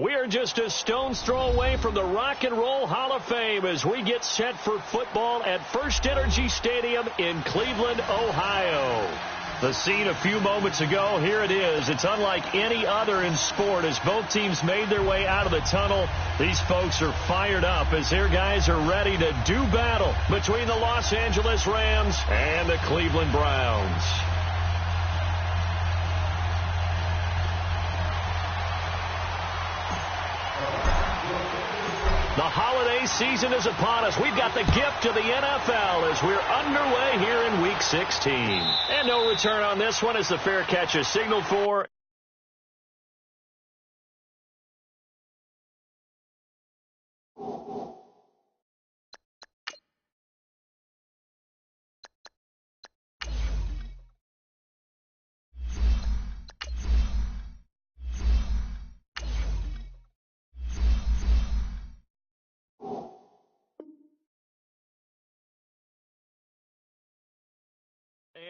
We are just a stone's throw away from the Rock and Roll Hall of Fame as we get set for football at First Energy Stadium in Cleveland, Ohio. The scene a few moments ago, here it is. It's unlike any other in sport as both teams made their way out of the tunnel. These folks are fired up as their guys are ready to do battle between the Los Angeles Rams and the Cleveland Browns. The holiday season is upon us. We've got the gift of the NFL as we're underway here in Week 16. And no return on this one as the fair catch is signaled for.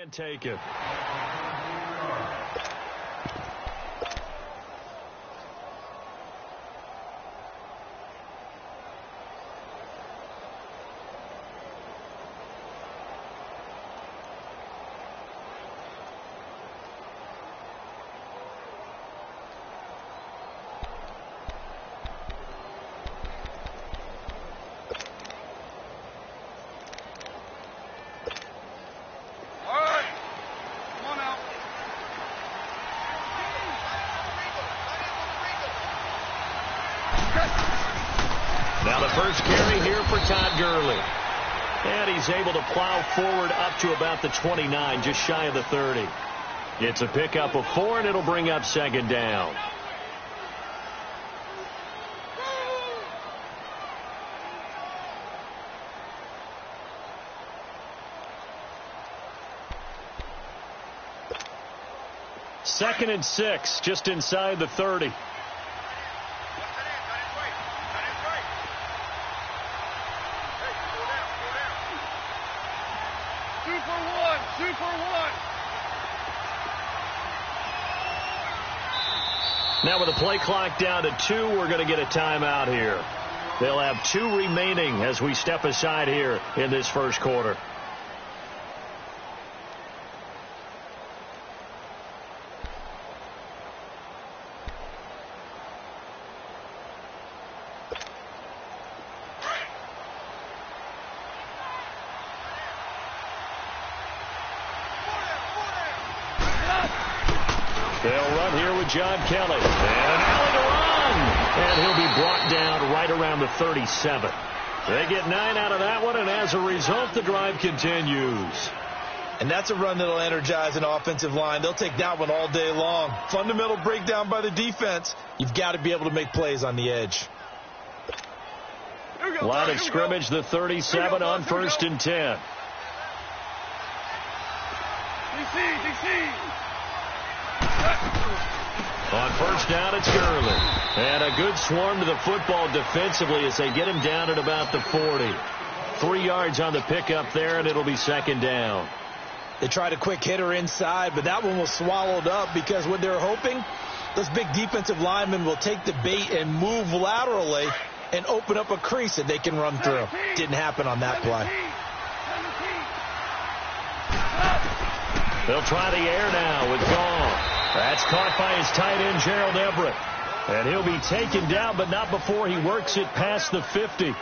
And take it. Now the first carry here for Todd Gurley. And he's able to plow forward up to about the 29, just shy of the 30. It's a pickup of 4, and it'll bring up second down. Second and 6, just inside the 30. Now with the play clock down to 2, we're going to get a timeout here. They'll have 2 remaining as we step aside here in this first quarter. They'll run here with John Kelly. And an alley to run. And he'll be brought down right around the 37. They get 9 out of that one, and as a result, the drive continues. And that's a run that'll energize an offensive line. They'll take that one all day long. Fundamental breakdown by the defense. You've got to be able to make plays on the edge. Line of scrimmage, the 37 on 1st and 10. DC. On first down, it's Gurley. And a good swarm to the football defensively as they get him down at about the 40. 3 yards on the pickup there, and it'll be second down. They tried a quick hitter inside, but that one was swallowed up because what they're hoping, those big defensive linemen will take the bait and move laterally and open up a crease that they can run through. Didn't happen on that play. They'll try the air now with Gall. That's caught by his tight end, Gerald Everett. And he'll be taken down, but not before he works it past the 50.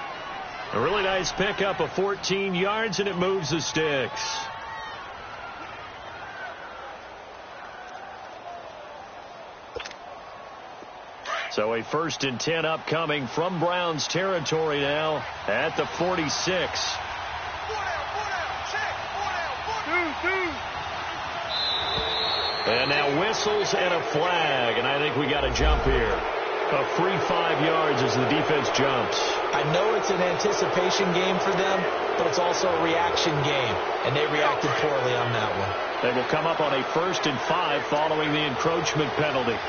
A really nice pickup of 14 yards, and it moves the sticks. So a 1st and 10 upcoming from Browns territory now at the 46. And now whistles and a flag, and I think we got a jump here. A free 5 yards as the defense jumps. I know it's an anticipation game for them, but it's also a reaction game, and they reacted poorly on that one. They will come up on a 1st and 5 following the encroachment penalty.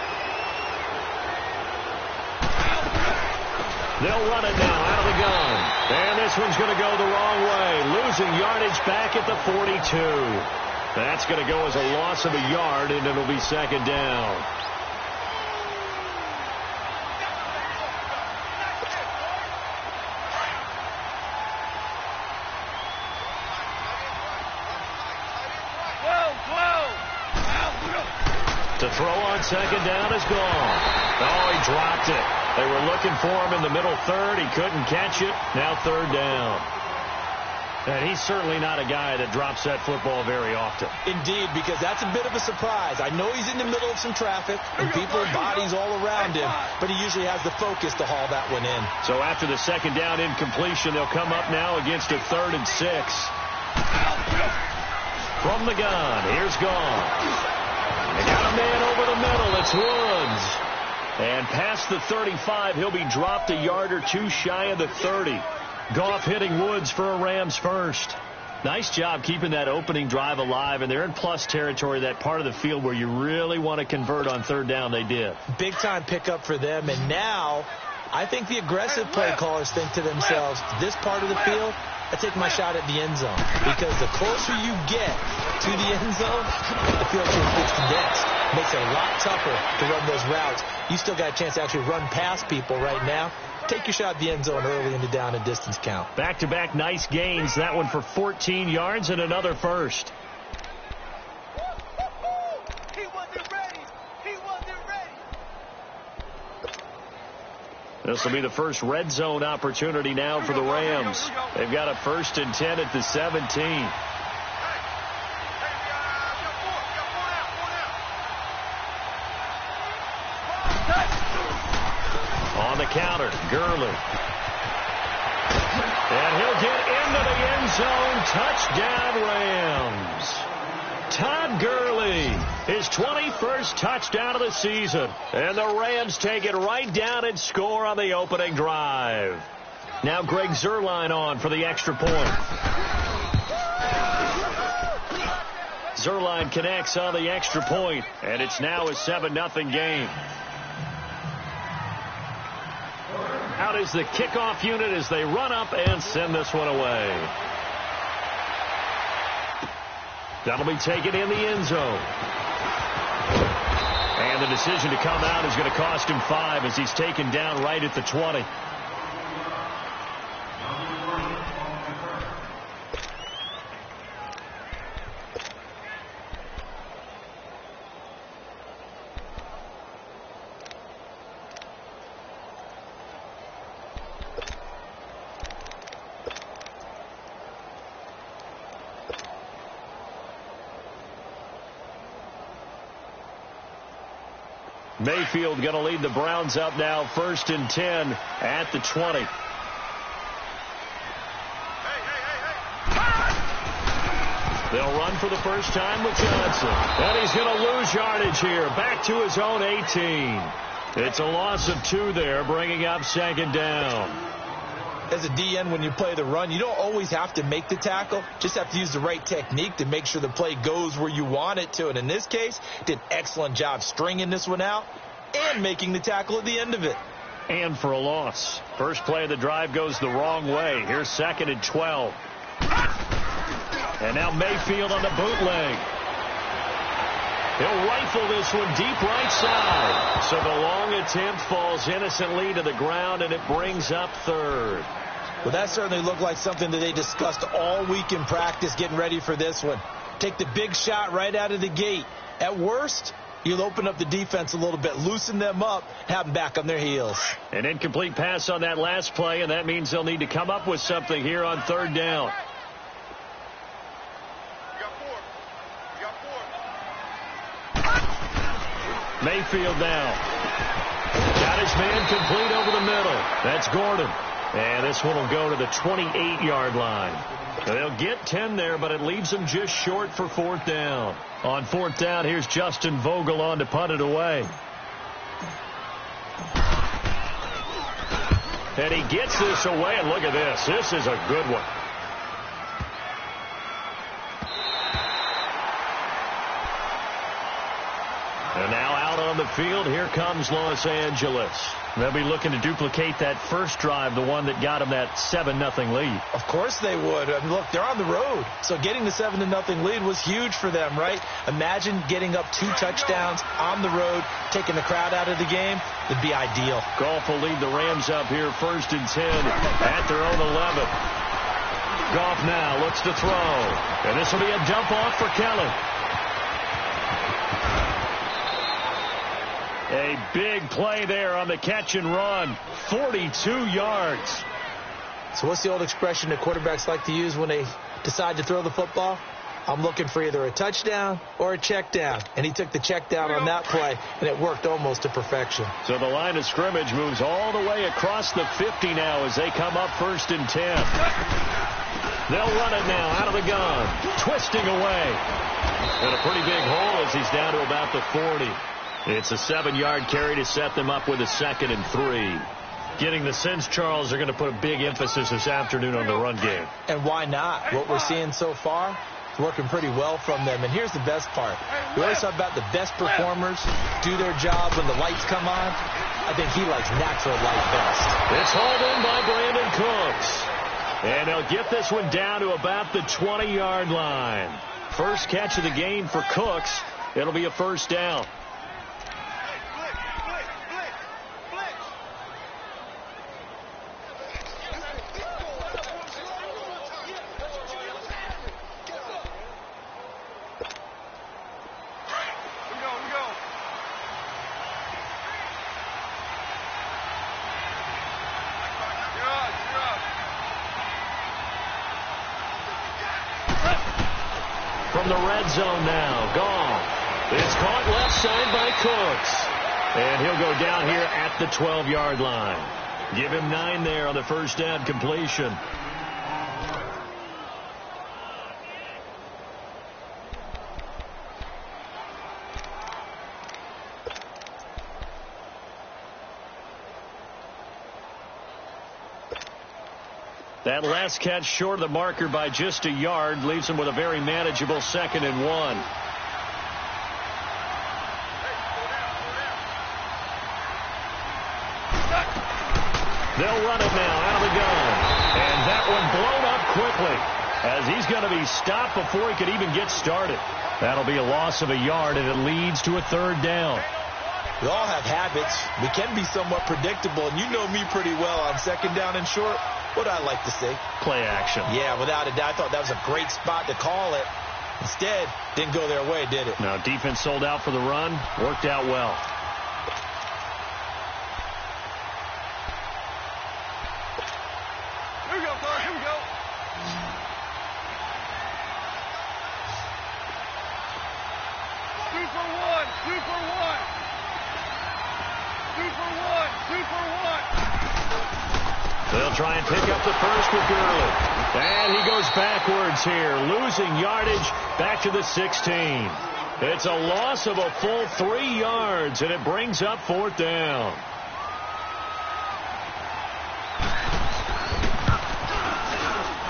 They'll run it now out of the gun. And this one's going to go the wrong way. Losing yardage back at the 42. That's going to go as a loss of a yard, and it'll be second down. throw on second down is gone. Oh, he dropped it. They were looking for him in the middle third. He couldn't catch it. Now third down. And he's certainly not a guy that drops that football very often. Indeed, because that's a bit of a surprise. I know he's in the middle of some traffic and people, bodies all around him, but he usually has the focus to haul that one in. So after the second down incompletion, they'll come up now against a 3rd and 6. From the gun, here's Goff. They got a man over the middle. It's Woods. And past the 35, he'll be dropped a yard or two shy of the 30. Goff hitting Woods for a Rams first. Nice job keeping that opening drive alive, and they're in plus territory, that part of the field where you really want to convert on third down. They did. Big-time pickup for them, and now I think the aggressive play callers think to themselves, this part of the field, I take my shot at the end zone, because the closer you get to the end zone, the field gets condensed. Makes it a lot tougher to run those routes. You still got a chance to actually run past people right now. Take your shot at the end zone early in the down and distance count. Back-to-back nice gains. That one for 14 yards and another first. He wasn't ready. He wasn't ready. This will be the first red zone opportunity now for the Rams. They've got a 1st and 10 at the 17. On the counter, Gurley. And he'll get into the end zone. Touchdown, Rams. Todd Gurley, his 21st touchdown of the season. And the Rams take it right down and score on the opening drive. Now Greg Zuerlein on for the extra point. Zuerlein connects on the extra point, and it's now a 7-0 game. Out is the kickoff unit as they run up and send this one away. That'll be taken in the end zone. And the decision to come out is going to cost him 5 as he's taken down right at the 20. Mayfield going to lead the Browns up now, 1st and 10 at the 20. They'll run for the first time with Johnson. And he's going to lose yardage here, back to his own 18. It's a loss of 2 there, bringing up 2nd down. As a DN, when you play the run, you don't always have to make the tackle. Just have to use the right technique to make sure the play goes where you want it to. And in this case, did an excellent job stringing this one out and making the tackle at the end of it. And for a loss. First play of the drive goes the wrong way. Here's 2nd and 12. And now Mayfield on the bootleg. He'll rifle this one deep right side. So the long attempt falls innocently to the ground, and it brings up 3rd. Well, that certainly looked like something that they discussed all week in practice getting ready for this one. Take the big shot right out of the gate. At worst, you'll open up the defense a little bit, loosen them up, have them back on their heels. An incomplete pass on that last play, and that means they'll need to come up with something here on 3rd down. Mayfield now. Got his man complete over the middle. That's Gordon. And this one will go to the 28-yard line. They'll get 10 there, but it leaves them just short for 4th down. On 4th down, here's Justin Vogel on to punt it away. And he gets this away, and look at this. This is a good one. And now out on the field, here comes Los Angeles. They'll be looking to duplicate that first drive, the one that got them that 7-0 lead. Of course they would. I mean, look, they're on the road. So getting the 7-0 lead was huge for them, right? Imagine getting up 2 touchdowns on the road, taking the crowd out of the game. It'd be ideal. Goff will lead the Rams up here, 1st and 10 at their own 11. Goff now looks to throw. And this will be a dump off for Kelly. A big play there on the catch and run. 42 yards. So what's the old expression that quarterbacks like to use when they decide to throw the football? I'm looking for either a touchdown or a check down. And he took the check down on that play, and it worked almost to perfection. So the line of scrimmage moves all the way across the 50 now as they come up 1st and 10. They'll run it now out of the gun. Twisting away. And a pretty big hole as he's down to about the 40. It's a 7-yard carry to set them up with a 2nd and 3. Getting the sense, Charles, they're going to put a big emphasis this afternoon on the run game. And why not? What we're seeing so far, it's working pretty well from them. And here's the best part. We always talk about the best performers do their job when the lights come on. I think he likes natural light best. It's hauled in by Brandon Cooks. And they'll get this one down to about the 20-yard line. First catch of the game for Cooks. It'll be a 1st down. From the red zone now, gone. It's caught left side by Cooks. And he'll go down here at the 12-yard line. Give him 9 there on the 1st down completion. That last catch short of the marker by just a yard leaves him with a very manageable 2nd and 1. They'll run it now out of the gun. And that one blown up quickly as he's going to be stopped before he could even get started. That'll be a loss of a yard, and it leads to a 3rd down. We all have habits. We can be somewhat predictable, and you know me pretty well on 2nd down and short. What I like to say? Play action. Yeah, without a doubt. I thought that was a great spot to call it. Instead, didn't go their way, did it? Now, defense sold out for the run. Worked out well. Here we go, Clark. Here we go. Two for one. Two for one. Two for one. Two for one. They'll try and pick up the first with Gurley. And he goes backwards here, losing yardage back to the 16. It's a loss of a full 3 yards, and it brings up 4th down.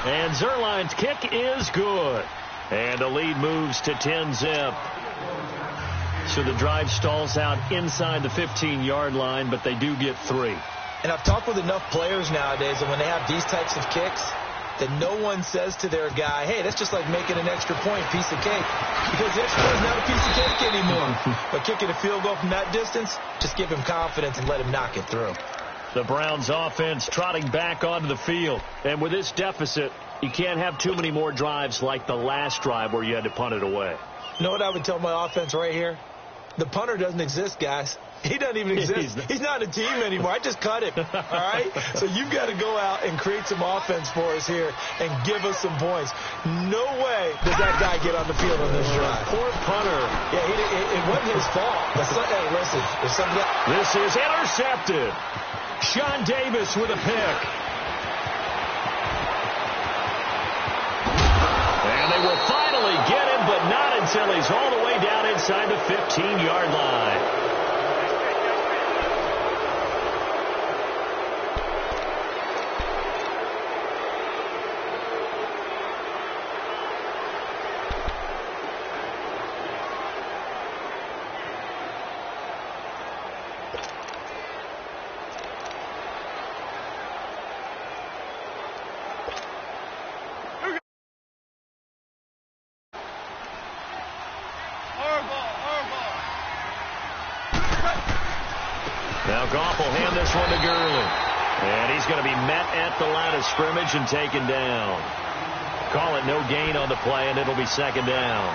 And Zuerlein's kick is good. And the lead moves to 10-zip. So the drive stalls out inside the 15-yard line, but they do get 3. And I've talked with enough players nowadays that when they have these types of kicks, that no one says to their guy, hey, that's just like making an extra point, piece of cake. Because the extra point is not a piece of cake anymore. But kicking a field goal from that distance, just give him confidence and let him knock it through. The Browns offense trotting back onto the field. And with this deficit, you can't have too many more drives like the last drive where you had to punt it away. You know what I would tell my offense right here? The punter doesn't exist, guys. He doesn't even exist. He's not a team anymore. I just cut him. All right? So you've got to go out and create some offense for us here and give us some points. No way does that guy get on the field on this drive. Poor punter. Yeah, it wasn't his fault. But hey, listen, if somebody... This is intercepted. Sean Davis with a pick. And they will finally get him, but not until he's all the way down inside the 15-yard line. Now Goff will hand this one to Gurley. And he's going to be met at the line of scrimmage and taken down. Call it no gain on the play, and it'll be 2nd down.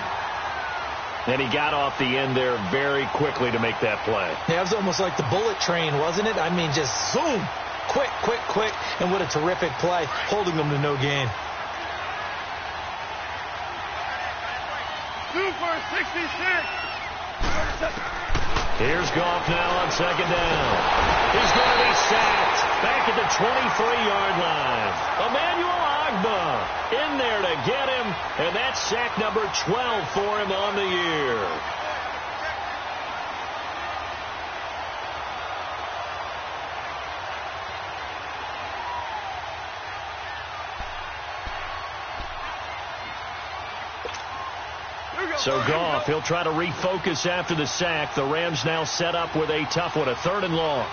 And he got off the end there very quickly to make that play. Yeah, it was almost like the bullet train, wasn't it? I mean, just zoom. Quick, quick, quick. And what a terrific play, holding them to no gain. 2 for 66. Here's Goff now on second down. He's going to be sacked back at the 23-yard line. Emmanuel Ogbah in there to get him, and that's sack number 12 for him on the year. So Goff, he'll try to refocus after the sack. The Rams now set up with a tough one, a 3rd and long.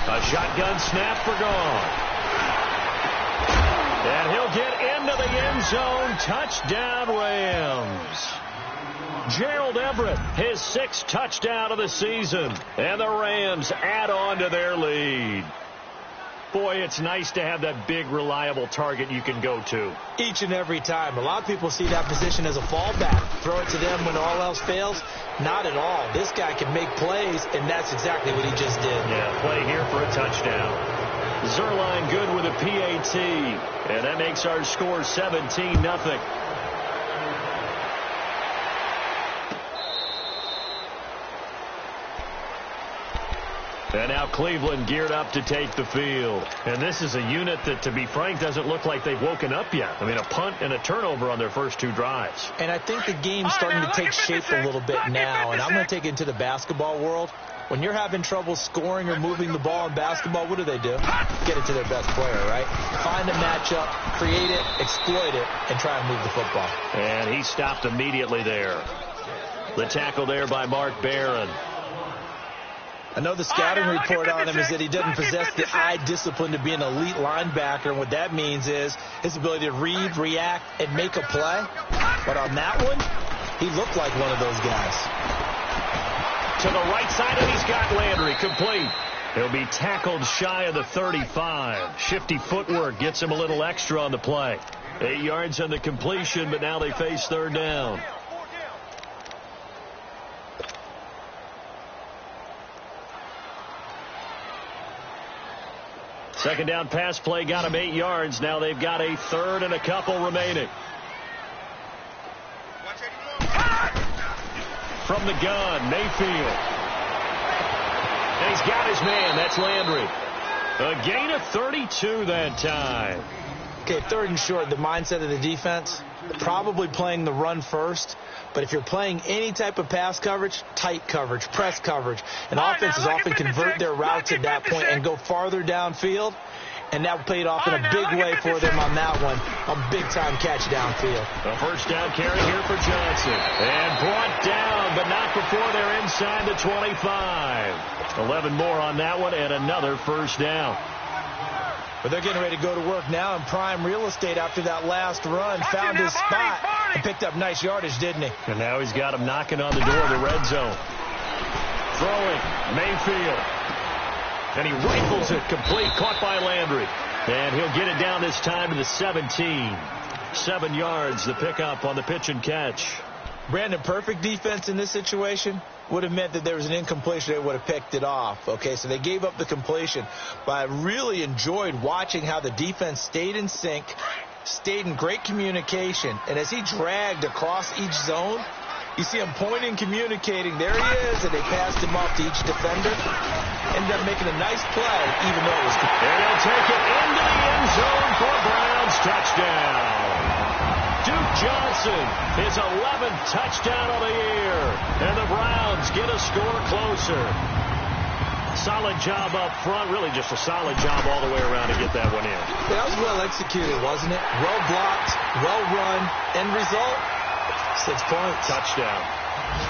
A shotgun snap for Goff. And he'll get into the end zone. Touchdown, Rams. Gerald Everett, his 6th touchdown of the season. And the Rams add on to their lead. Boy, it's nice to have that big, reliable target you can go to. Each and every time. A lot of people see that position as a fallback. Throw it to them when all else fails. Not at all. This guy can make plays, and that's exactly what he just did. Yeah, play here for a touchdown. Zuerlein good with a PAT, and that makes our score 17-0. And now Cleveland geared up to take the field. And this is a unit that, to be frank, doesn't look like they've woken up yet. I mean, a punt and a turnover on their first 2 drives. And I think the game's starting to take shape a little bit now. And I'm going to take it into the basketball world. When you're having trouble scoring or moving the ball in basketball, what do? Get it to their best player, right? Find a matchup, create it, exploit it, and try and move the football. And he stopped immediately there. The tackle there by Mark Barron. I know the scouting report on him is that he doesn't possess the eye discipline to be an elite linebacker. And what that means is his ability to read, react, and make a play. But on that one, he looked like one of those guys. To the right side, and he's got Landry complete. He'll be tackled shy of the 35. Shifty footwork gets him a little extra on the play. 8 yards on the completion, but now they face 3rd down. Second down pass play got him 8 yards. Now they've got a 3rd and a couple remaining. From the gun, Mayfield. And he's got his man. That's Landry. A gain of 32 that time. Okay, 3rd and short, the mindset of the defense, probably playing the run first. But if you're playing any type of pass coverage, tight coverage, press coverage, and offenses often convert their routes at that point and go farther downfield, and that paid off in a big way for them on that one. A big-time catch downfield. A 1st down carry here for Johnson. And brought down, but not before they're inside the 25. 11 more on that one, and another 1st down. But they're getting ready to go to work now in prime real estate after that last run. Found his spot and picked up nice yardage, didn't he? And now he's got him knocking on the door of the red zone. Throwing, Mayfield. And he rifles it complete, caught by Landry. And he'll get it down this time to the 17. 7 yards, the pickup on the pitch and catch. Brandon, perfect defense in this situation would have meant that there was an incompletion. They would have picked it off. Okay, so they gave up the completion. But I really enjoyed watching how the defense stayed in sync, stayed in great communication. And as he dragged across each zone, you see him pointing, communicating. There he is, and they passed him off to each defender. Ended up making a nice play, even though it was... And he'll take it into the end zone for Browns touchdown. Duke Johnson, his 11th touchdown of the year. And the Browns get a score closer. Solid job up front. Really just a solid job all the way around to get that one in. That was well executed, wasn't it? Well blocked, well run. End result, 6 points. Touchdown.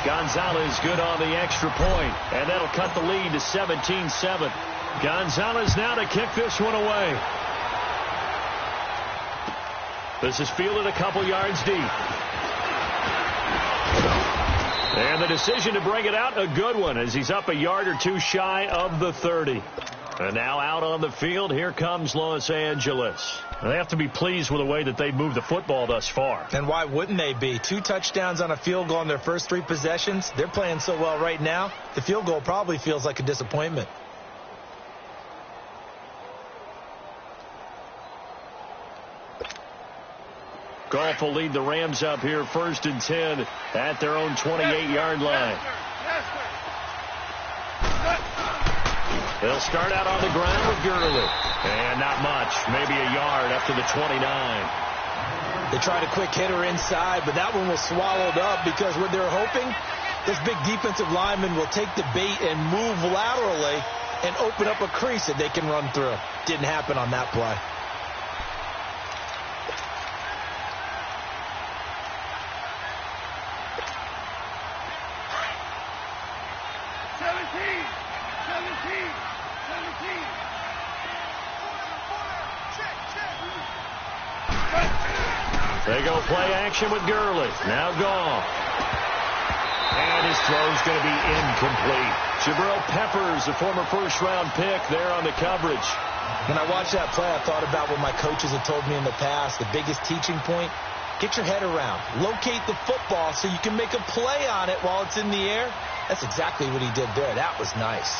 Gonzalez good on the extra point. And that'll cut the lead to 17-7. Gonzalez now to kick this one away. This is fielded a couple yards deep. And the decision to bring it out, a good one, as he's up a yard or two shy of the 30. And now out on the field, here comes Los Angeles. They have to be pleased with the way that they moved the football thus far. And why wouldn't they be? 2 touchdowns on a field goal in their first 3 possessions. They're playing so well right now, the field goal probably feels like a disappointment. Goff will lead the Rams up here 1st and 10 at their own 28-yard line. They'll start out on the ground with Gurley. And not much, maybe a yard up to the 29. They tried a quick hitter inside, but that one was swallowed up because what they're hoping, this big defensive lineman will take the bait and move laterally and open up a crease that they can run through. Didn't happen on that play. They go play action with Gurley. Now Goff. And his throw's going to be incomplete. Jabril Peppers, the former first-round pick, there on the coverage. When I watched that play, I thought about what my coaches had told me in the past. The biggest teaching point, get your head around. Locate the football so you can make a play on it while it's in the air. That's exactly what he did there. That was nice.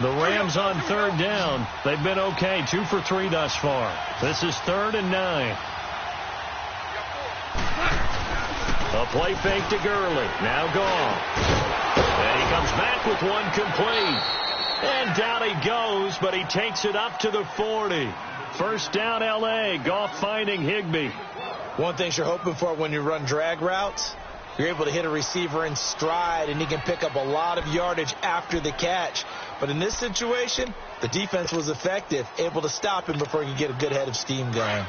The Rams on 3rd down. They've been okay, 2 for 3 thus far. This is 3rd and 9. A play fake to Gurley. Now Goff. And he comes back with one complete. And down he goes, but he takes it up to the 40. 1st down L.A. Goff finding Higbee. One thing you're hoping for when you run drag routes, you're able to hit a receiver in stride, and he can pick up a lot of yardage after the catch. But in this situation, the defense was effective, able to stop him before he could get a good head of steam going.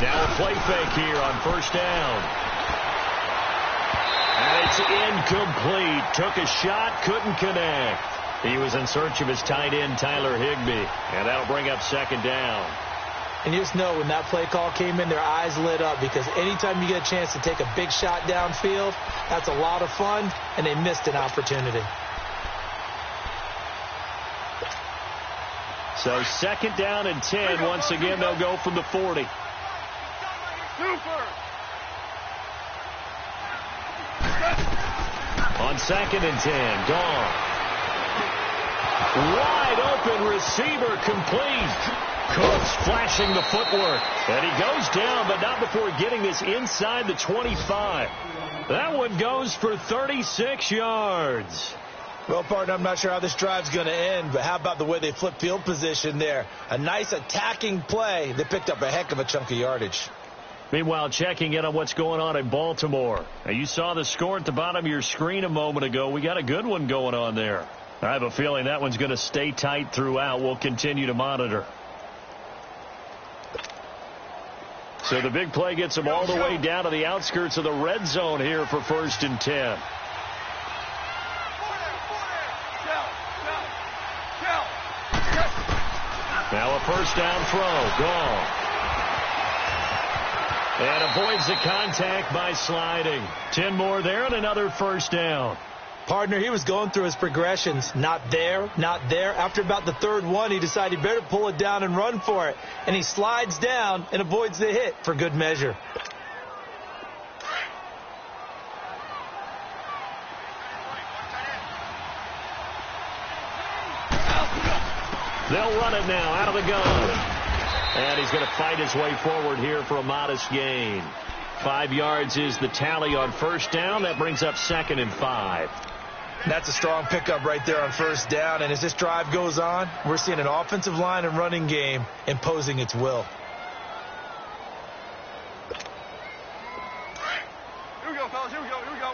Now a play fake here on 1st down. And it's incomplete. Took a shot, couldn't connect. He was in search of his tight end, Tyler Higbee. And that'll bring up 2nd down. And you just know when that play call came in, their eyes lit up, because anytime you get a chance to take a big shot downfield, that's a lot of fun, and they missed an opportunity. So 2nd down and 10. Once again, they'll go from the 40. On 2nd and 10, Goff. Wide open receiver, complete. Cooks flashing the footwork. And he goes down, but not before getting this inside the 25. That one goes for 36 yards. Well, partner, I'm not sure how this drive's going to end, but how about the way they flip field position there? A nice attacking play. They picked up a heck of a chunk of yardage. Meanwhile, checking in on what's going on in Baltimore. Now, you saw the score at the bottom of your screen a moment ago. We got a good one going on there. I have a feeling that one's going to stay tight throughout. We'll continue to monitor. So the big play gets them all the way down to the outskirts of the red zone here for 1st and 10. Now a 1st down throw. Goff. And avoids the contact by sliding. 10 more there and another 1st down. Partner, he was going through his progressions. Not there, not there. After about the 3rd one, he decided he better pull it down and run for it. And he slides down and avoids the hit for good measure. They'll run it now out of the gun. And he's going to fight his way forward here for a modest gain. 5 yards is the tally on 1st down. That brings up 2nd and 5. That's a strong pickup right there on 1st down. And as this drive goes on, we're seeing an offensive line and running game imposing its will. Here we go, fellas. Here we go. Here we go.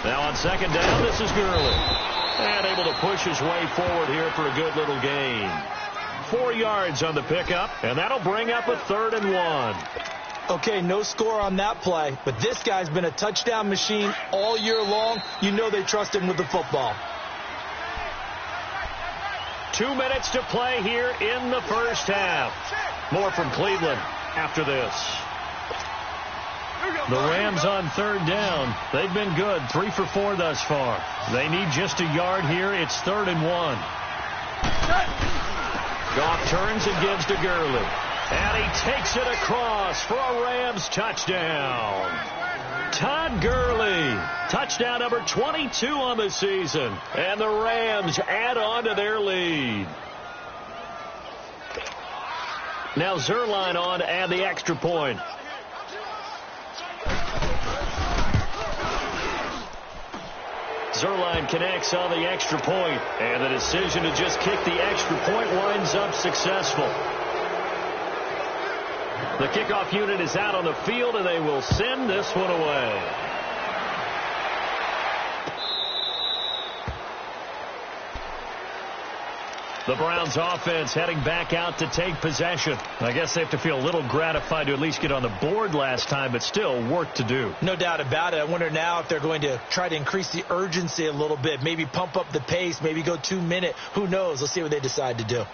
Now on 2nd down, this is Gurley. And able to push his way forward here for a good little gain. 4 yards on the pickup, and that'll bring up a 3rd and 1. Okay, no score on that play, but this guy's been a touchdown machine all year long. You know they trust him with the football. 2 minutes to play here in the first half. More from Cleveland after this. The Rams on 3rd down. They've been good, 3 for 4 thus far. They need just a yard here. It's 3rd and 1. Goff turns and gives to Gurley. And he takes it across for a Rams touchdown. Todd Gurley, touchdown number 22 on the season. And the Rams add on to their lead. Now Zuerlein on to add the extra point. Zuerlein connects on the extra point, and the decision to just kick the extra point winds up successful. The kickoff unit is out on the field, and they will send this one away. The Browns offense heading back out to take possession. I guess they have to feel a little gratified to at least get on the board last time, but still work to do. No doubt about it. I wonder now if they're going to try to increase the urgency a little bit, maybe pump up the pace, maybe go 2 minute. Who knows? Let's see what they decide to do.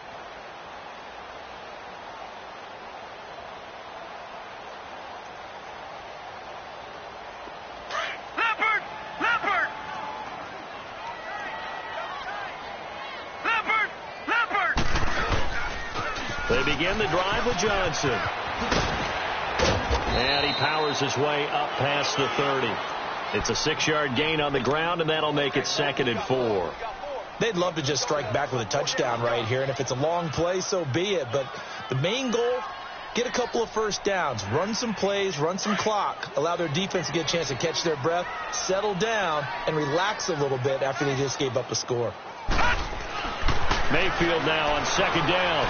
They begin the drive with Johnson. And he powers his way up past the 30. It's a 6-yard gain on the ground, and that'll make it 2nd and 4. They'd love to just strike back with a touchdown right here, and if it's a long play, so be it. But the main goal, get a couple of first downs, run some plays, run some clock, allow their defense to get a chance to catch their breath, settle down, and relax a little bit after they just gave up a score. Mayfield now on 2nd down.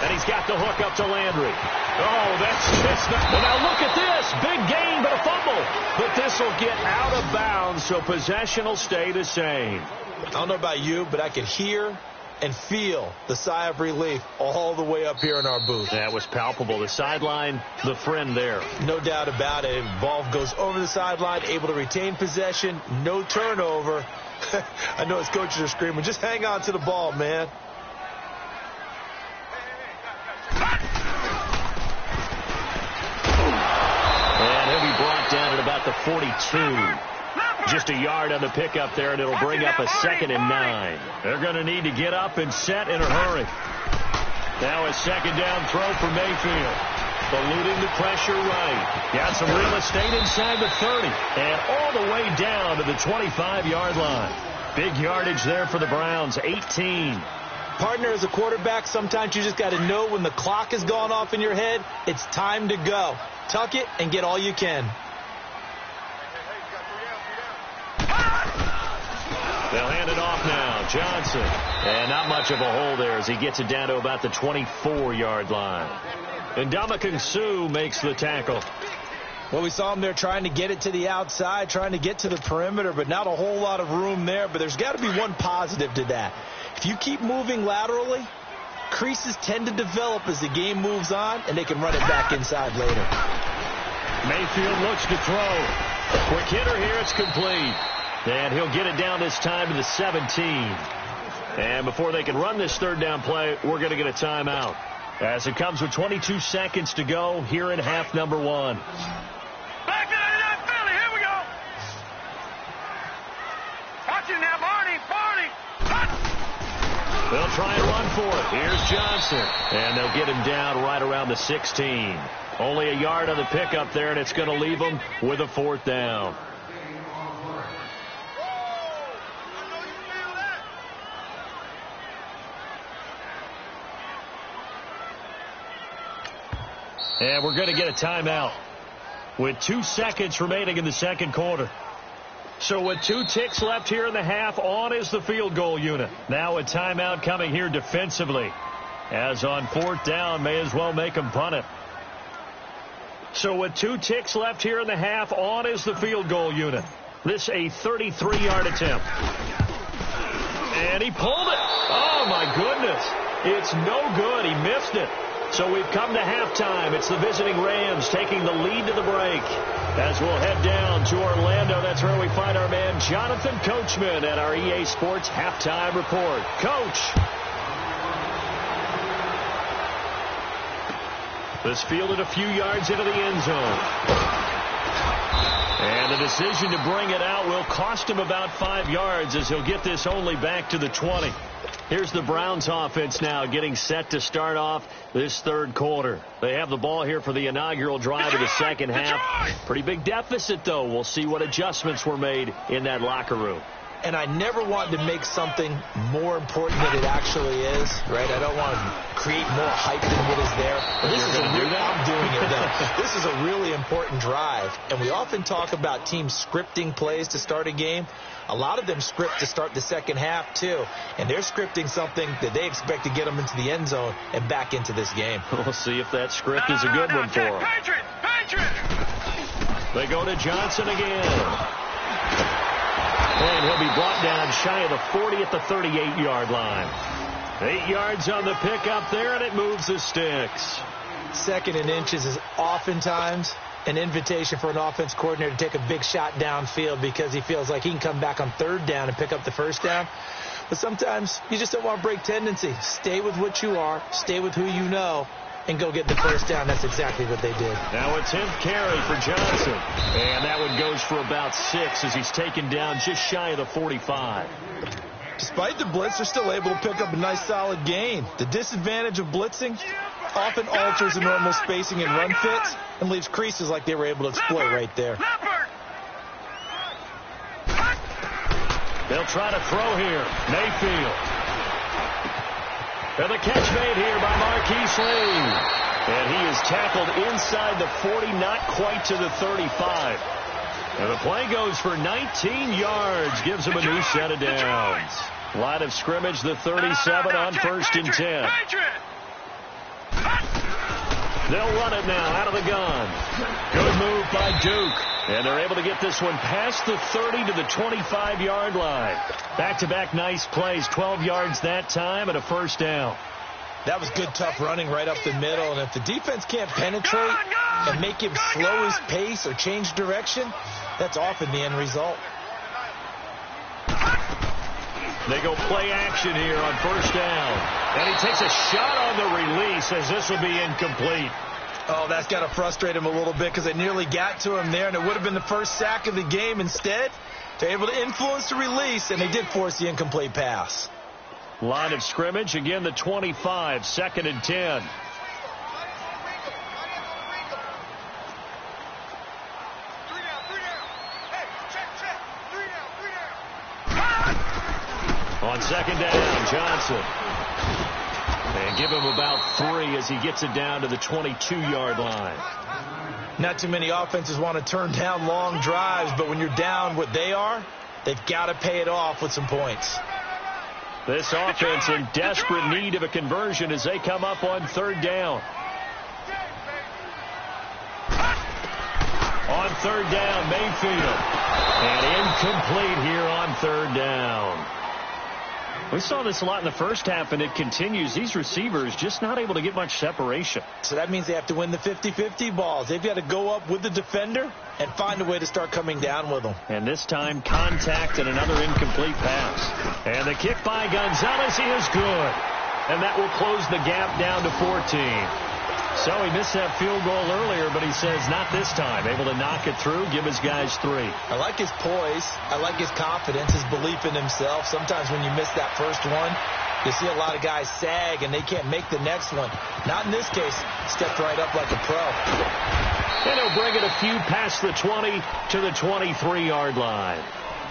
And he's got the hook up to Landry. Oh, that's just not... Well, now look at this. Big gain, but a fumble. But this will get out of bounds, so possession will stay the same. I don't know about you, but I could hear and feel the sigh of relief all the way up here in our booth. That was palpable. The sideline, the friend there. No doubt about it. Ball goes over the sideline, able to retain possession, no turnover. I know his coaches are screaming, just hang on to the ball, man. And he'll be brought down at about the 42. Just a yard on the pickup there, and it'll bring up a 2nd and 9. They're going to need to get up and set in a hurry. Now a 2nd down throw for Mayfield. Eluding the pressure right. Got some real estate inside the 30. And all the way down to the 25-yard line. Big yardage there for the Browns, 18. Partner, as a quarterback, sometimes you just got to know when the clock has gone off in your head, it's time to go. Tuck it and get all you can. They'll hand it off now. Johnson. And not much of a hole there as he gets it down to about the 24-yard line. And Ndamukong Suh makes the tackle. Well, we saw him there trying to get it to the outside, trying to get to the perimeter, but not a whole lot of room there. But there's got to be one positive to that. If you keep moving laterally, creases tend to develop as the game moves on, and they can run it back inside later. Mayfield looks to throw. Quick hitter here, it's complete. And he'll get it down this time to the 17. And before they can run this 3rd down play, we're going to get a timeout. As it comes with 22 seconds to go here in half number 1. Back to the Philly. Here we go. Watch it now, Barney. They'll try and run for it. Here's Johnson. And they'll get him down right around the 16. Only a yard on the pickup there, and it's going to leave them with a 4th down. And we're going to get a timeout with 2 seconds remaining in the 2nd quarter. So with 2 ticks left here in the half, on is the field goal unit. Now a timeout coming here defensively. As on 4th down, may as well make them punt it. So with 2 ticks left here in the half, on is the field goal unit. This a 33-yard attempt. And he pulled it. Oh, my goodness. It's no good. He missed it. So we've come to halftime. It's the visiting Rams taking the lead to the break. As we'll head down to Orlando, that's where we find our man Jonathan Coachman at our EA Sports Halftime Report. Coach. This fielded a few yards into the end zone. And the decision to bring it out will cost him about 5 yards as he'll get this only back to the 20. Here's the Browns offense now getting set to start off this third quarter. They have the ball here for the inaugural drive of the second half. Pretty big deficit, though. We'll see what adjustments were made in that locker room. And I never want to make something more important than it actually is, right? I don't want to create more hype than what is there. But this is I'm doing it, though. This is a really important drive. And we often talk about teams scripting plays to start a game. A lot of them script to start the second half, too. And they're scripting something that they expect to get them into the end zone and back into this game. We'll see if that script is a good one for them. They go to Johnson again. And he'll be brought down shy of the 40 at the 38-yard line. 8 yards on the pickup there, and it moves the sticks. 2nd and inches is oftentimes an invitation for an offense coordinator to take a big shot downfield because he feels like he can come back on 3rd down and pick up the 1st down. But sometimes you just don't want to break tendency. Stay with what you are. Stay with who you know. And go get the 1st down. That's exactly what they did. Now a 10th carry for Johnson. And that one goes for about 6 as he's taken down just shy of the 45. Despite the blitz, they're still able to pick up a nice solid gain. The disadvantage of blitzing often alters the normal spacing and run fits and leaves creases like they were able to exploit right there. They'll try to throw here. Mayfield. And the catch made here by Marquise Lee. And he is tackled inside the 40, not quite to the 35. And the play goes for 19 yards, gives him a new set of downs. Line of scrimmage, the 37 on 1st and 10. They'll run it now out of the gun. Good move by Duke. And they're able to get this one past the 30 to the 25-yard line. Back-to-back nice plays, 12 yards that time and a 1st down. That was good, tough running right up the middle. And if the defense can't penetrate and make him slow his pace or change direction, that's often the end result. They go play action here on 1st down. And he takes a shot on the release as this will be incomplete. Oh, that's got to frustrate him a little bit because they nearly got to him there, and it would have been the first sack of the game. Instead, they're able to influence the release, and they did force the incomplete pass. Line of scrimmage, again the 25, 2nd and 10. On 2nd down, Johnson. And give him about 3 as he gets it down to the 22-yard line. Not too many offenses want to turn down long drives, but when you're down what they are, they've got to pay it off with some points. This offense in desperate need of a conversion as they come up on 3rd down. On 3rd down, Mayfield. And incomplete here on 3rd down. We saw this a lot in the first half, and it continues. These receivers just not able to get much separation. So that means they have to win the 50-50 balls. They've got to go up with the defender and find a way to start coming down with them. And this time, contact and another incomplete pass. And the kick by Gonzalez, he is good. And that will close the gap down to 14. So he missed that field goal earlier, but he says not this time. Able to knock it through, give his guys 3. I like his poise. I like his confidence, his belief in himself. Sometimes when you miss that first one, you see a lot of guys sag and they can't make the next one. Not in this case. Stepped right up like a pro. And he'll bring it a few past the 20 to the 23-yard line.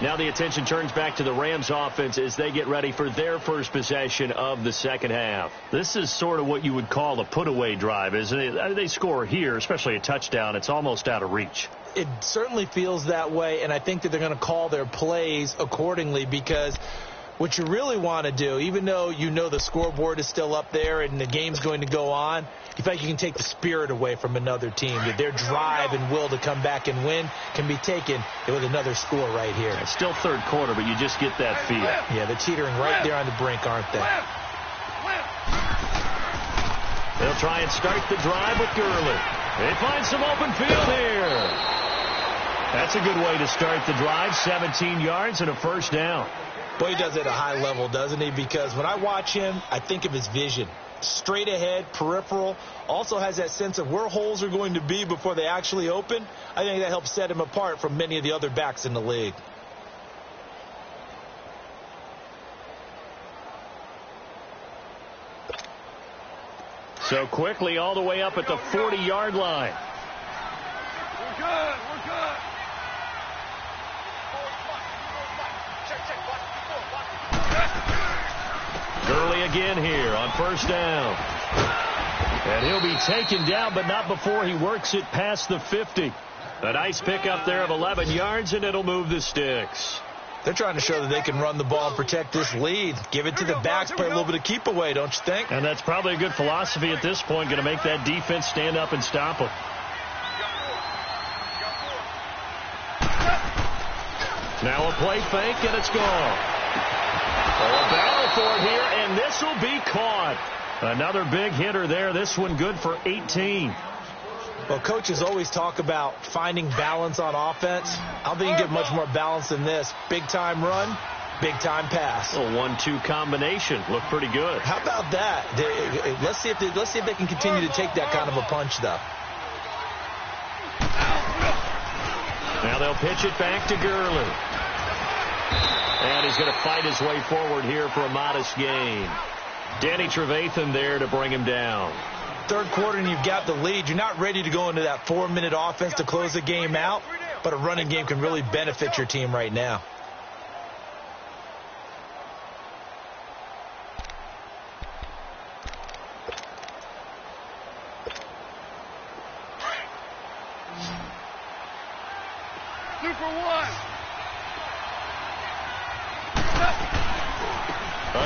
Now the attention turns back to the Rams offense as they get ready for their first possession of the second half. This is sort of what you would call a put-away drive, isn't it? They score here, especially a touchdown. It's almost out of reach. It certainly feels that way, and I think that they're going to call their plays accordingly because what you really want to do, even though you know the scoreboard is still up there and the game's going to go on, you feel like you can take the spirit away from another team. That their drive and will to come back and win can be taken with another score right here. It's still third quarter, but you just get that feel. Yeah, they're teetering right there on the brink, aren't they? They'll try and start the drive with Gurley. They find some open field here. That's a good way to start the drive. 17 yards and a first down. Boy, he does it at a high level, doesn't he? Because when I watch him, I think of his vision. Straight ahead, peripheral. Also has that sense of where holes are going to be before they actually open. I think that helps set him apart from many of the other backs in the league. So quickly all the way up at the 40-yard line. We're good. We're good. Gurley again here on first down. And he'll be taken down, but not before he works it past the 50. A nice pickup there of 11 yards, and it'll move the sticks. They're trying to show that they can run the ball and protect this lead. Give it to the backs, play a little bit of keep away, don't you think? And that's probably a good philosophy at this point, going to make that defense stand up and stop them. Now a play fake, and it's gone. A battle for it here, and this will be caught. Another big hitter there. This one good for 18. Well, coaches always talk about finding balance on offense. I don't think you can get much more balance than this. Big-time run, big-time pass. A 1-2 combination. Looked pretty good. How about that? Let's see if they can continue to take that kind of a punch, though. Now they'll pitch it back to Gurley. And he's going to fight his way forward here for a modest gain. Danny Trevathan there to bring him down. Third quarter and you've got the lead. You're not ready to go into that 4-minute offense to close the game out, but a running game can really benefit your team right now.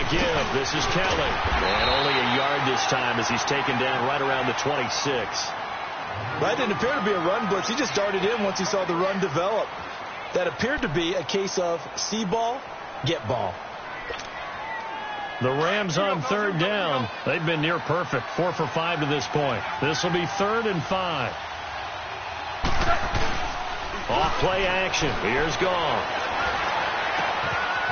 Again, this is Kelly. And only a yard this time as he's taken down right around the 26. That didn't appear to be a run blitz. He just darted in once he saw the run develop. That appeared to be a case of see ball, get ball. The Rams on third down. They've been near perfect. 4 for 5 to this point. This will be 3rd and 5. Off play action. Here's Gall.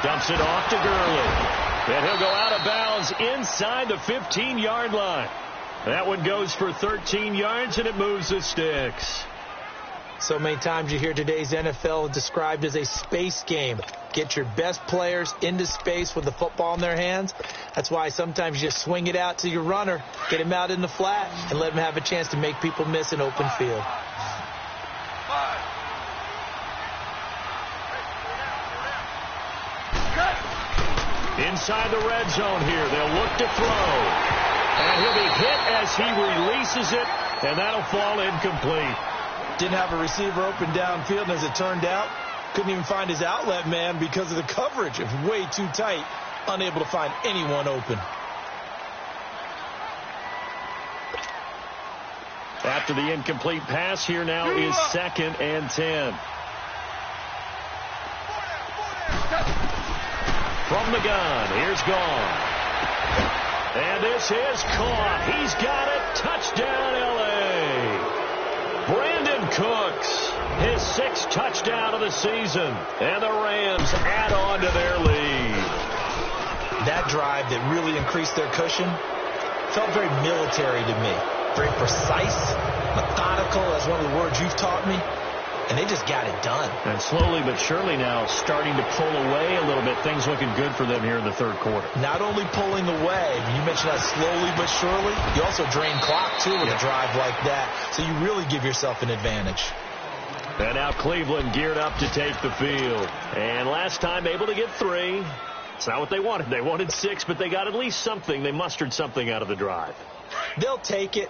Dumps it off to Gurley. And he'll go out of bounds inside the 15-yard line. That one goes for 13 yards, and it moves the sticks. So many times you hear today's NFL described as a space game. Get your best players into space with the football in their hands. That's why sometimes you just swing it out to your runner, get him out in the flat, and let him have a chance to make people miss an open field. Inside the red zone here. They'll look to throw. And he'll be hit as he releases it, and that'll fall incomplete. Didn't have a receiver open downfield, and as it turned out, couldn't even find his outlet man because of the coverage. It was way too tight, unable to find anyone open. After the incomplete pass, here now is 2nd and 10. From the gun, here's Gall. And this is caught. He's got it. Touchdown, L.A. Brandon Cooks, his 6th touchdown of the season. And the Rams add on to their lead. That drive that really increased their cushion felt very military to me. Very precise, methodical, that's one of the words you've taught me. And they just got it done. And slowly but surely now starting to pull away a little bit. Things looking good for them here in the third quarter. Not only pulling away, you mentioned that slowly but surely. You also drain clock, too, with a drive like that. So you really give yourself an advantage. And now Cleveland geared up to take the field. And last time able to get 3. It's not what they wanted. They wanted 6, but they got at least something. They mustered something out of the drive. They'll take it.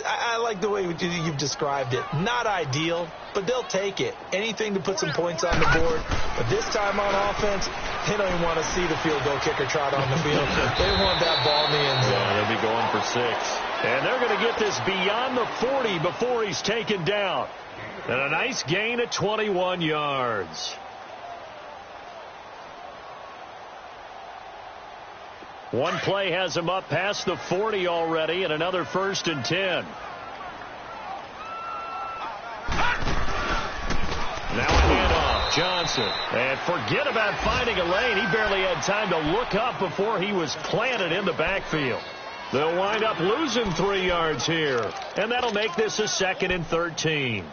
I like the way you've described it. Not ideal, but they'll take it. Anything to put some points on the board. But this time on offense, they don't even want to see the field goal kicker trot on the field. They want that ball in the end zone. Yeah, they'll be going for 6. And they're going to get this beyond the 40 before he's taken down. And a nice gain of 21 yards. One play has him up past the 40 already, and another 1st and 10. Now a handoff, Johnson. And forget about finding a lane. He barely had time to look up before he was planted in the backfield. They'll wind up losing 3 yards here. And that'll make this a 2nd and 13.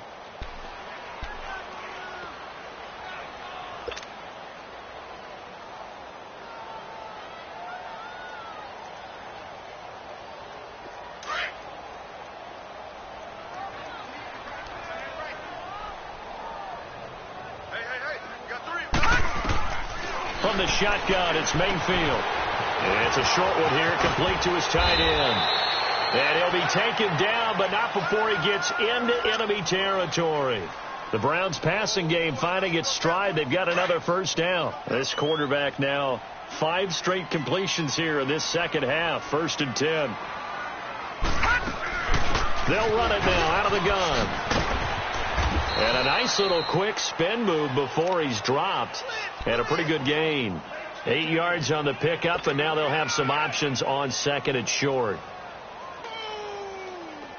From the shotgun, it's Mayfield. It's a short one here, complete to his tight end. And he'll be taken down, but not before he gets into enemy territory. The Browns passing game finding its stride. They've got another 1st down. This quarterback now 5 straight completions here in this second half. 1st and 10. They'll run it now out of the gun. And a nice little quick spin move before he's dropped. And a pretty good gain. 8 yards on the pickup, and now they'll have some options on 2nd and short.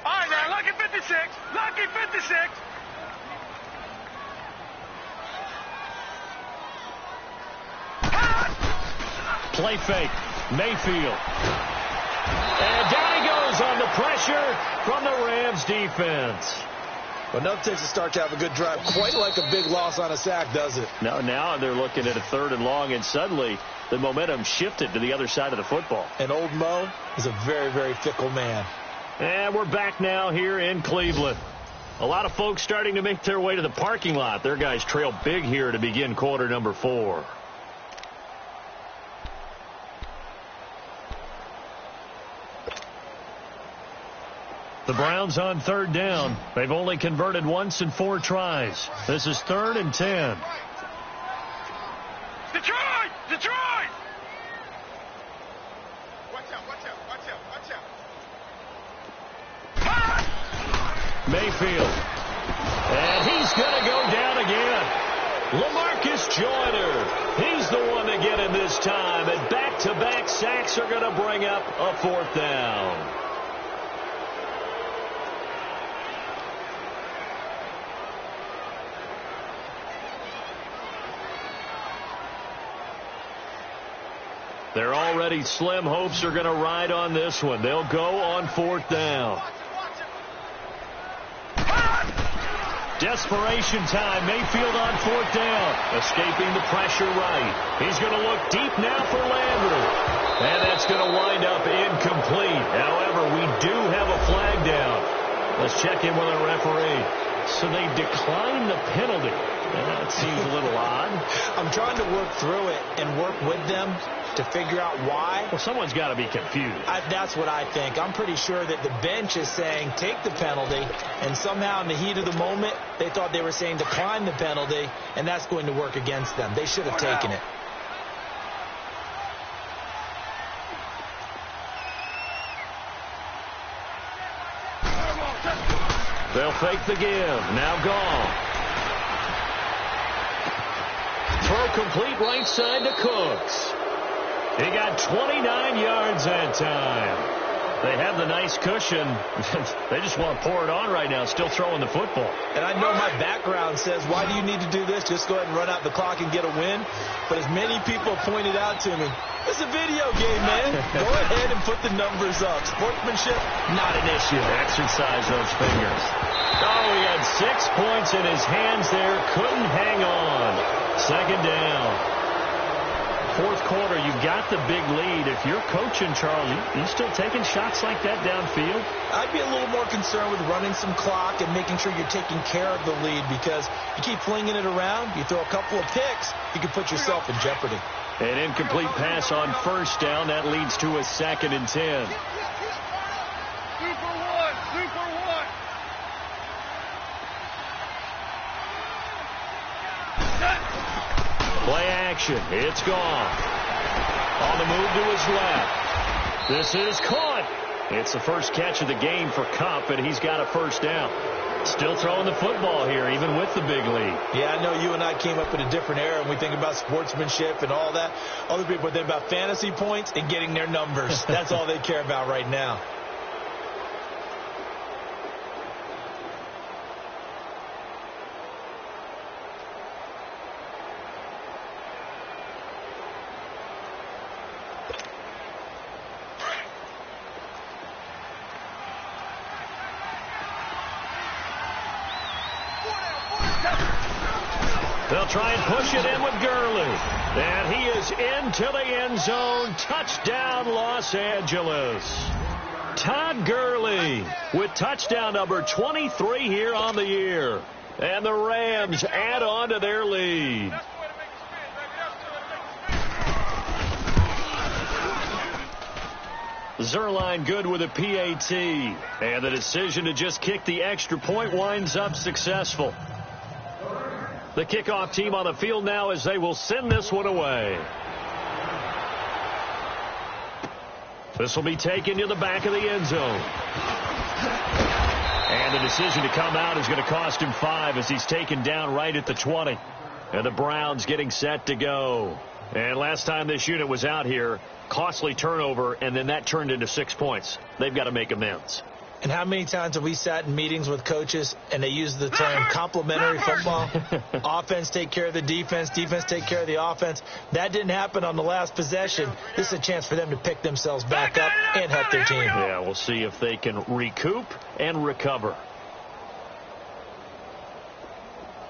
All right, now, lucky 56. Lucky 56. Play fake. Mayfield. And down he goes on the pressure from the Rams defense. But enough takes to start to have a good drive. Quite like a big loss on a sack, does it? Now they're looking at a 3rd and long, and suddenly the momentum shifted to the other side of the football. And old Mo is a very, very fickle man. And we're back now here in Cleveland. A lot of folks starting to make their way to the parking lot. Their guys trail big here to begin quarter number 4. The Browns on 3rd down. They've only converted once in 4 tries. This is 3rd and 10. Detroit! Detroit! Watch out, watch out, watch out, watch out. Mayfield. And he's going to go down again. LaMarcus Joyner. He's the one to get in this time. And back-to-back sacks are going to bring up a 4th down. Their already slim hopes are going to ride on this one. They'll go on 4th down. Desperation time. Mayfield on 4th down. Escaping the pressure right. He's going to look deep now for Landry. And that's going to wind up incomplete. However, we do have a flag down. Let's check in with our referee. So they decline the penalty. That seems a little odd. I'm trying to work through it and work with them to figure out why. Well, someone's got to be confused. That's what I think. I'm pretty sure that the bench is saying take the penalty, and somehow in the heat of the moment, they thought they were saying decline the penalty, and that's going to work against them. They should have taken it. They'll fake the give. Now gone. Throw complete right side to Cooks. He got 29 yards that time. They have the nice cushion. They just want to pour it on right now, still throwing the football. And I know my background says, why do you need to do this? Just go ahead and run out the clock and get a win. But as many people pointed out to me, it's a video game, man. Go ahead and put the numbers up. Sportsmanship, not an issue. Exercise those fingers. Oh, he had 6 points in his hands there. Couldn't hang on. 2nd down. 4th quarter, you got the big lead. If you're coaching, Charles, you still taking shots like that downfield? I'd be a little more concerned with running some clock and making sure you're taking care of the lead, because you keep flinging it around, you throw a couple of picks, you can put yourself in jeopardy. An incomplete pass on 1st down. That leads to a 2nd and 10. Super one. Play action. It's gone. On the move to his left. This is caught. It's the first catch of the game for Kupp, and he's got a 1st down. Still throwing the football here, even with the big lead. Yeah, I know you and I came up in a different era, and we think about sportsmanship and all that. Other people think about fantasy points and getting their numbers. That's all they care about right now. They'll try and push it in with Gurley. And he is into the end zone. Touchdown, Los Angeles. Todd Gurley with touchdown number 23 here on the year. And the Rams add on to their lead. Zuerlein good with a PAT. And the decision to just kick the extra point winds up successful. The kickoff team on the field now as they will send this one away. This will be taken to the back of the end zone. And the decision to come out is going to cost him 5 as he's taken down right at the 20. And the Browns getting set to go. And last time this unit was out here, costly turnover, and then that turned into 6 points. They've got to make amends. And how many times have we sat in meetings with coaches and they use the term complementary football? Offense take care of the defense, defense take care of the offense. That didn't happen on the last possession. This is a chance for them to pick themselves back up and help their team. Yeah, we'll see if they can recoup and recover.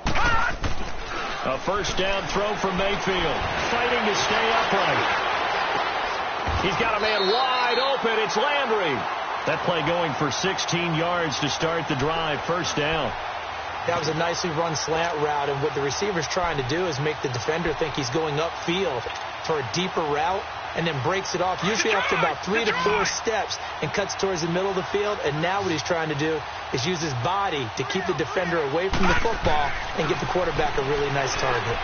A first down throw from Mayfield. Fighting to stay upright. He's got a man wide open. It's Landry. That play going for 16 yards to start the drive. First down. That was a nicely run slant route, and what the receiver's trying to do is make the defender think he's going upfield for a deeper route and then breaks it off, usually after about 3 to 4 steps, and cuts towards the middle of the field. And now what he's trying to do is use his body to keep the defender away from the football and give the quarterback a really nice target.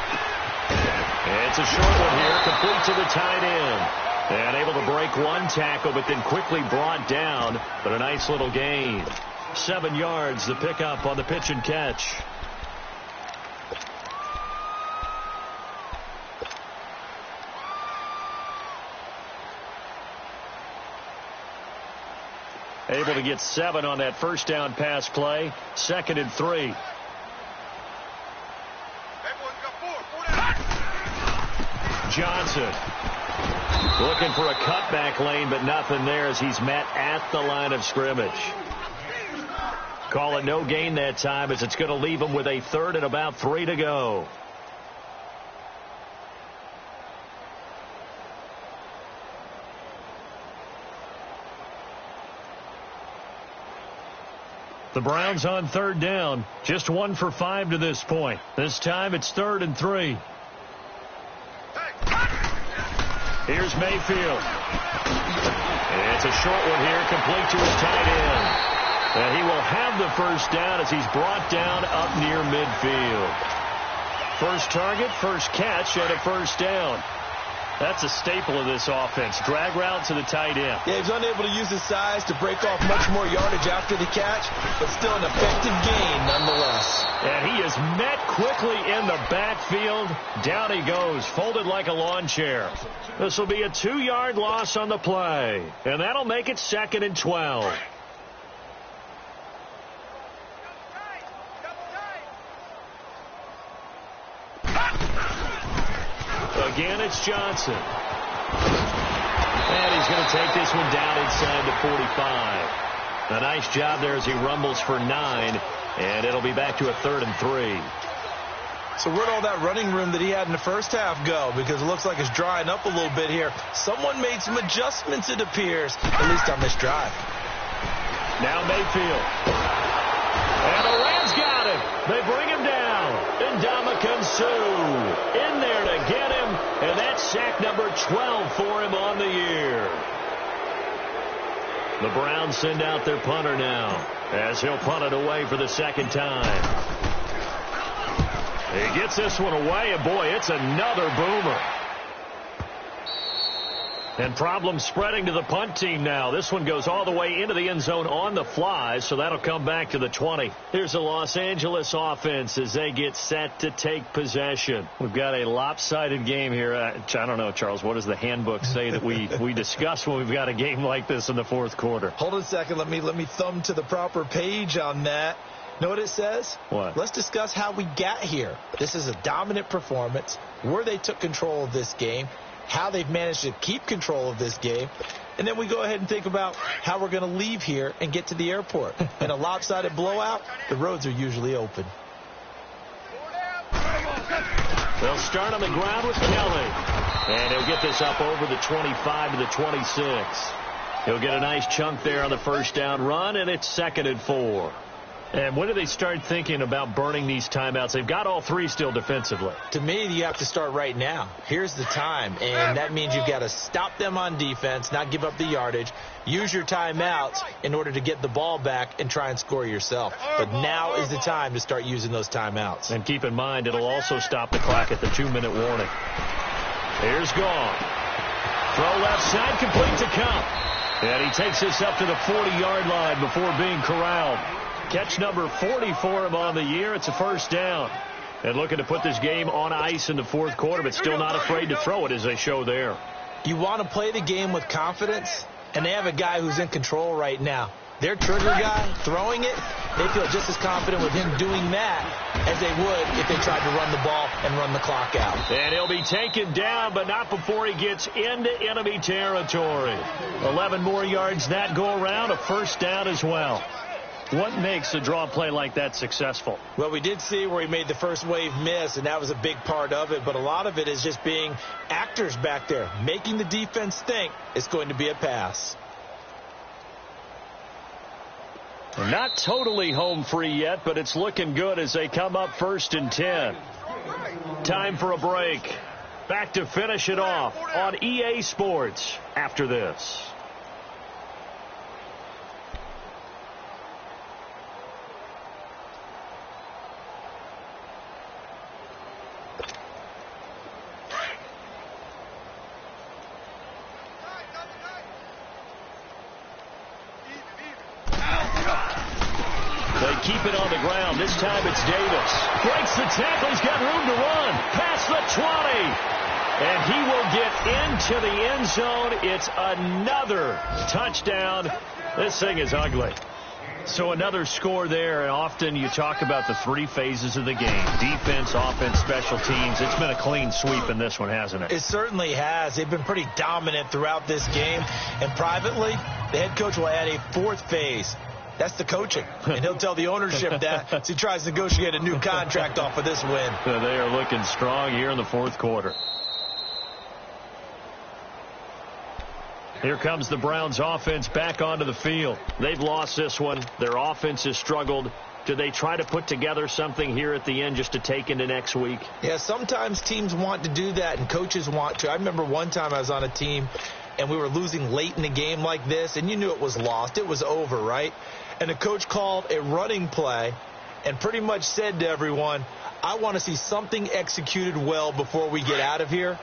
It's a short one here, complete to the tight end. And able to break one tackle, but then quickly brought down. But a nice little gain. 7 yards, the pickup on the pitch and catch. Able to get 7 on that first down pass play. 2nd and 3. Johnson. Looking for a cutback lane, but nothing there as he's met at the line of scrimmage. Call it no gain that time as it's going to leave him with a 3rd and about 3 to go. The Browns on 3rd down. Just 1 for 5 to this point. This time it's 3rd and 3. Here's Mayfield. It's a short one here, complete to his tight end. And he will have the first down as he's brought down up near midfield. First target, first catch, and a first down. That's a staple of this offense. Drag route to the tight end. Yeah, he's unable to use his size to break off much more yardage after the catch, but still an effective gain nonetheless. And he is met quickly in the backfield. Down he goes, folded like a lawn chair. This will be a 2-yard loss on the play, and that'll make it 2nd and 12. Again, it's Johnson. And he's going to take this one down inside the 45. A nice job there as he rumbles for 9, and it'll be back to a 3rd and 3. So where'd all that running room that he had in the first half go? Because it looks like it's drying up a little bit here. Someone made some adjustments, it appears, at least on this drive. Now Mayfield. And the Rams got him. They bring him down. Ndamukong Suh in there to get him. And that's sack number 12 for him on the year. The Browns send out their punter now as he'll punt it away for the 2nd time. He gets this one away, and boy, it's another boomer. And problems spreading to the punt team now. This one goes all the way into the end zone on the fly, so that'll come back to the 20. Here's the Los Angeles offense as they get set to take possession. We've got a lopsided game here. I don't know, Charles, what does the handbook say that we discuss when we've got a game like this in the fourth quarter? Hold on a second. Let me thumb to the proper page on that. Know what it says? What? Let's discuss how we got here. This is a dominant performance, where they took control of this game, how they've managed to keep control of this game, and then we go ahead and think about how we're going to leave here and get to the airport. In a lopsided blowout, the roads are usually open. They'll start on the ground with Kelly, and he'll get this up over the 25 to the 26. He'll get a nice chunk there on the first down run, and it's 2nd and 4. And when do they start thinking about burning these timeouts? They've got all three still defensively. To me, you have to start right now. Here's the time, and that means you've got to stop them on defense, not give up the yardage, use your timeouts in order to get the ball back and try and score yourself. But now is the time to start using those timeouts. And keep in mind, it'll also stop the clock at the 2-minute warning. Here's Gone. Throw left side, complete to Kupp. And he takes this up to the 40-yard line before being corralled. Catch number 40 for him on the year. It's a first down. And looking to put this game on ice in the fourth quarter, but still not afraid to throw it as they show there. You want to play the game with confidence, and they have a guy who's in control right now. Their trigger guy throwing it, they feel just as confident with him doing that as they would if they tried to run the ball and run the clock out. And he'll be taken down, but not before he gets into enemy territory. 11 more yards that go around, a first down as well. What makes a draw play like that successful? Well, we did see where he made the first wave miss, and that was a big part of it. But a lot of it is just being actors back there, making the defense think it's going to be a pass. Not totally home free yet, but it's looking good as they come up 1st and 10. Time for a break. Back to finish it off on EA Sports after this. Keep it on the ground. This time it's Davis. Breaks the tackle. He's got room to run. Past the 20. And he will get into the end zone. It's another touchdown. This thing is ugly. So another score there. And often you talk about the three phases of the game. Defense, offense, special teams. It's been a clean sweep in this one, hasn't it? It certainly has. They've been pretty dominant throughout this game. And privately, the head coach will add a 4th phase. That's the coaching. And he'll tell the ownership that as he tries to negotiate a new contract off of this win. They are looking strong here in the fourth quarter. Here comes the Browns offense back onto the field. They've lost this one. Their offense has struggled. Do they try to put together something here at the end just to take into next week? Yeah, sometimes teams want to do that and coaches want to. I remember one time I was on a team and we were losing late in the game like this, and you knew it was lost. It was over, right? And the coach called a running play and pretty much said to everyone, I want to see something executed well before we get out of here.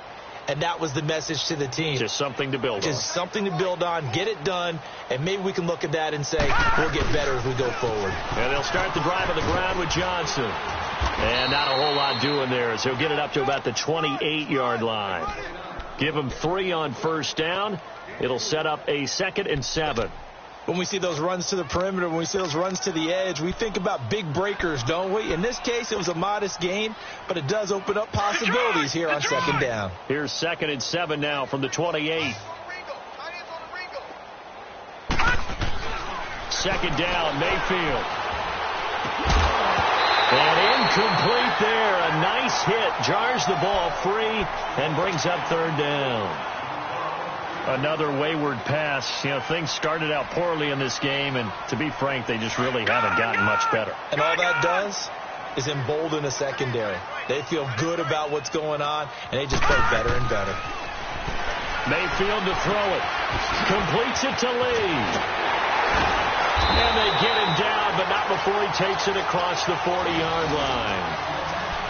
And that was the message to the team. Just something to build on. Just something to build on, get it done, and maybe we can look at that and say we'll get better as we go forward. And they'll start the drive on the ground with Johnson. And not a whole lot doing there as he'll get it up to about the 28-yard line. Give him 3 on first down. It'll set up a 2nd and 7. When we see those runs to the perimeter, when we see those runs to the edge, we think about big breakers, don't we? In this case, it was a modest gain, but it does open up possibilities here on 2nd down. Here's 2nd and 7 now from the 28. 2nd down, Mayfield. And incomplete there. A nice hit. Jars the ball free and brings up 3rd down. Another wayward pass. You know, things started out poorly in this game, and to be frank, they just really haven't gotten much better. And all that does is embolden a secondary. They feel good about what's going on, and they just play better and better. Mayfield to throw it. Completes it to Lee. And they get him down, but not before he takes it across the 40-yard line.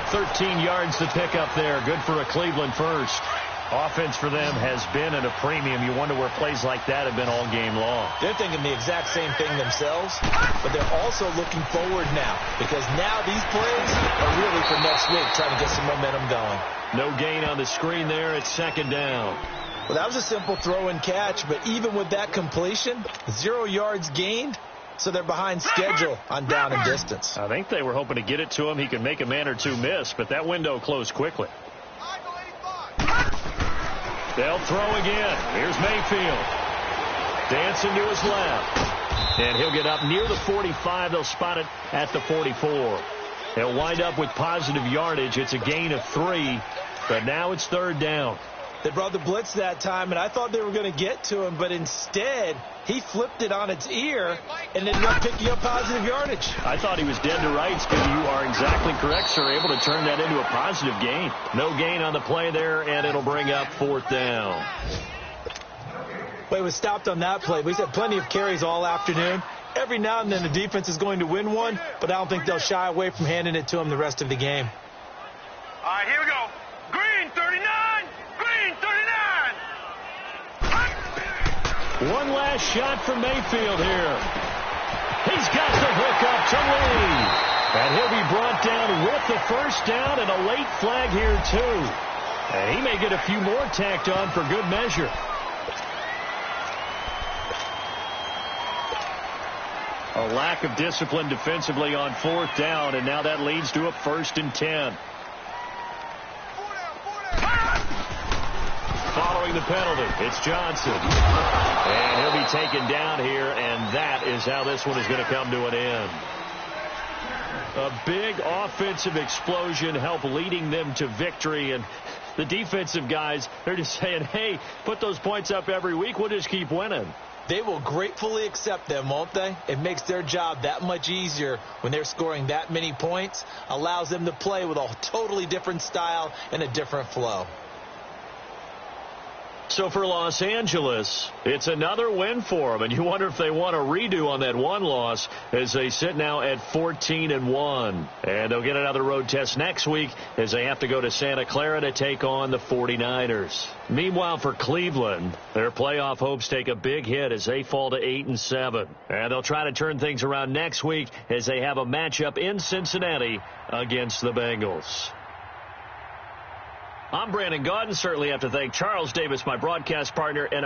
13 yards to pick up there. Good for a Cleveland first. Offense for them has been at a premium. You wonder where plays like that have been all game long. They're thinking the exact same thing themselves, but they're also looking forward now because now these plays are really for next week, trying to get some momentum going. No gain on the screen there. It's second down. Well, that was a simple throw and catch, but even with that completion, 0 yards gained, so they're behind schedule on down and distance. I think they were hoping to get it to him. He could make a man or two miss, but that window closed quickly. They'll throw again. Here's Mayfield. Dancing to his left. And he'll get up near the 45. They'll spot it at the 44. They'll wind up with positive yardage. It's a gain of 3, but now it's third down. They brought the blitz that time, and I thought they were going to get to him, but instead he flipped it on its ear and ended up picking up positive yardage. I thought he was dead to rights, but you are exactly correct, sir. Able to turn that into a positive gain. No gain on the play there, and it'll bring up fourth down. Well, he was stopped on that play, but he's had plenty of carries all afternoon. Every now and then the defense is going to win one, but I don't think they'll shy away from handing it to him the rest of the game. All right, here we go. Green 39. Green 39. One last shot from Mayfield here. He's got the hook up to Lee. And he'll be brought down with the first down and a late flag here, too. And he may get a few more tacked on for good measure. A lack of discipline defensively on fourth down, and now that leads to a 1st and 10. Following the penalty, it's Johnson. And he'll be taken down here, and that is how this one is going to come to an end. A big offensive explosion helped leading them to victory, and the defensive guys, they're just saying, hey, put those points up every week, we'll just keep winning. They will gratefully accept them, won't they? It makes their job that much easier when they're scoring that many points, allows them to play with a totally different style and a different flow. So for Los Angeles, it's another win for them, and you wonder if they want a redo on that one loss as they sit now at 14-1. And they'll get another road test next week as they have to go to Santa Clara to take on the 49ers. Meanwhile, for Cleveland, their playoff hopes take a big hit as they fall to 8-7. And they'll try to turn things around next week as they have a matchup in Cincinnati against the Bengals. I'm Brandon Gaudin. Certainly have to thank Charles Davis, my broadcast partner, and